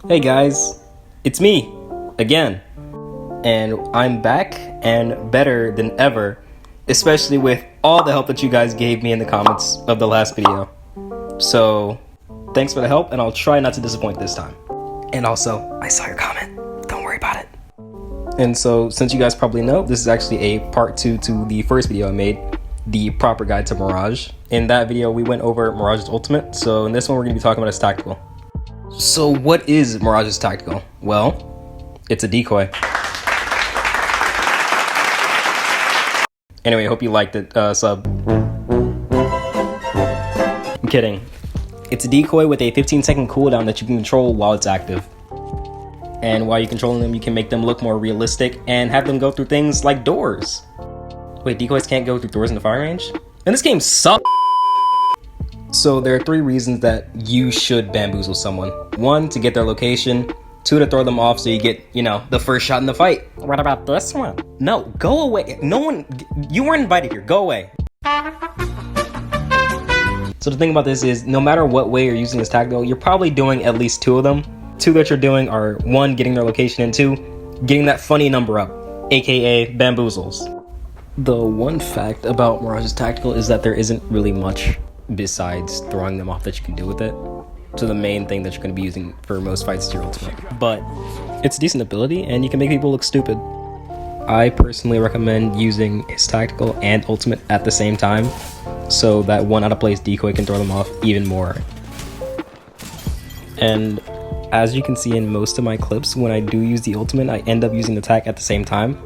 Hey guys, it's me, again. And I'm back and better than ever, especially with all the help that you guys gave me in the comments of the last video. So, thanks for the help, and I'll try not to disappoint this time. And also, I saw your comment. Don't worry about it. And so, since you guys probably know, this is actually a part 2 to the first video I made, the proper guide to Mirage. In that video, we went over Mirage's Ultimate, so in this one, we're going to be talking about its tactical. So what is Mirage's Tactical? Well, it's a decoy. Anyway, I hope you liked it, sub. I'm kidding. It's a decoy with a 15-second cooldown that you can control while it's active. And while you're controlling them, you can make them look more realistic and have them go through things like doors. Wait, decoys can't go through doors in the firing range? And this game sucks! So there are 3 reasons that you should bamboozle someone. 1, to get their location. 2, to throw them off so you get, the first shot in the fight. What about this one? No, go away. No one, you weren't invited here. Go away. So the thing about this is, no matter what way you're using this tactical, you're probably doing at least 2 of them. 2 that you're doing are 1, getting their location, and 2, getting that funny number up, aka bamboozles. The one fact about Mirage's Tactical is that there isn't really much besides throwing them off that you can do with it. So the main thing that you're going to be using for most fights is your ultimate. But it's a decent ability and you can make people look stupid. I personally recommend using his tactical and ultimate at the same time, so that one out of place decoy can throw them off even more. And as you can see in most of my clips, when I do use the ultimate, I end up using the tac at the same time.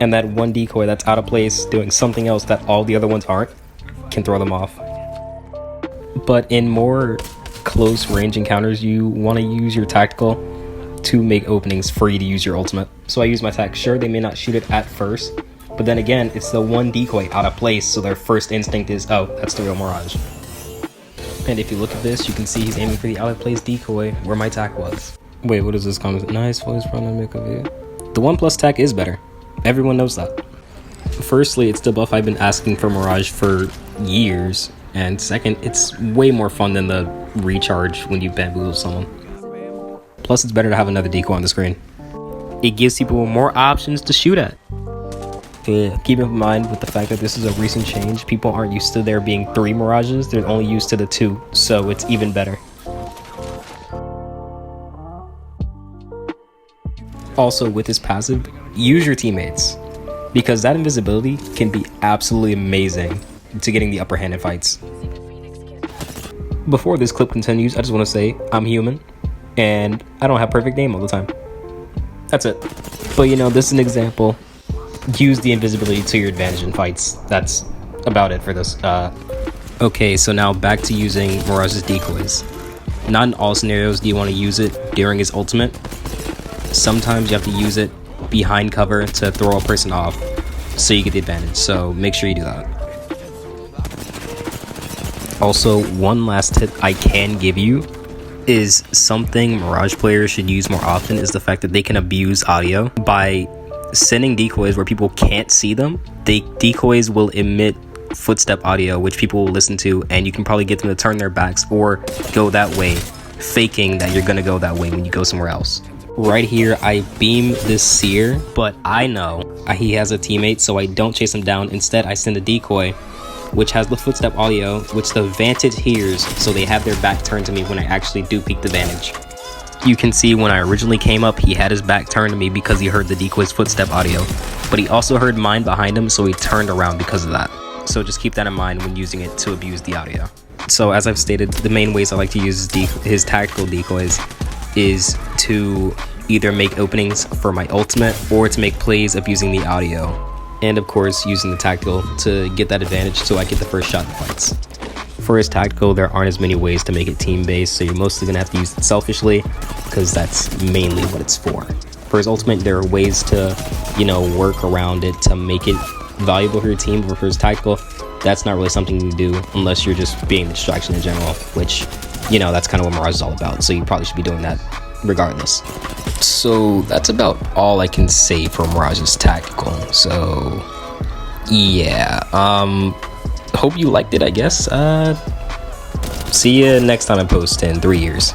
And that one decoy that's out of place doing something else that all the other ones aren't can throw them off. But in more close range encounters, you want to use your tactical to make openings for you to use your ultimate. So I use my tac. Sure, they may not shoot it at first, but then again, it's the one decoy out of place, so their first instinct is, oh, that's the real Mirage. And if you look at this, you can see he's aiming for the out of place decoy where my tac was. Wait, what is this comment? Nice voice from the make of it. The 1+ tac is better. Everyone knows that. Firstly, it's the buff I've been asking for Mirage for years, and second, it's way more fun than the recharge when you bamboozle someone. Plus, it's better to have another decoy on the screen. It gives people more options to shoot at. Keep in mind with the fact that this is a recent change, people aren't used to there being 3 Mirages, they're only used to the 2, so it's even better. Also, with this passive, use your teammates, because that invisibility can be absolutely amazing to getting the upper hand in fights. Before this clip continues, I just want to say I'm human and I don't have perfect aim all the time. That's it. But this is an example. Use the invisibility to your advantage in fights. That's about it for this. Okay, so now back to using Mirage's decoys. Not in all scenarios do you want to use it during his ultimate. Sometimes you have to use it behind cover to throw a person off so you get the advantage, so make sure you do that. Also, one last tip I can give you is something Mirage players should use more often is the fact that they can abuse audio by sending decoys where people can't see them. Decoys will emit footstep audio which people will listen to, and you can probably get them to turn their backs or go that way, faking that you're gonna go that way when you go somewhere else. Right here, I beam this seer, but I know he has a teammate, so I don't chase him down. Instead, I send a decoy, which has the footstep audio, which the Vantage hears, so they have their back turned to me when I actually do peek the Vantage. You can see when I originally came up, he had his back turned to me because he heard the decoy's footstep audio, but he also heard mine behind him, so he turned around because of that. So just keep that in mind when using it to abuse the audio. So as I've stated, the main ways I like to use his tactical decoys is to either make openings for my ultimate or to make plays abusing the audio, and of course using the tactical to get that advantage so I get the first shot in fights. For his tactical, there aren't as many ways to make it team based, so you're mostly gonna have to use it selfishly because that's mainly what it's for. For his ultimate, there are ways to work around it to make it valuable for your team, but for his tactical, that's not really something you can do unless you're just being a distraction in general, which that's kind of what Mirage is all about, so you probably should be doing that regardless. So that's about all I can say for Mirage's Tactical. So yeah, hope you liked it, I guess. See you next time I post in 3 years.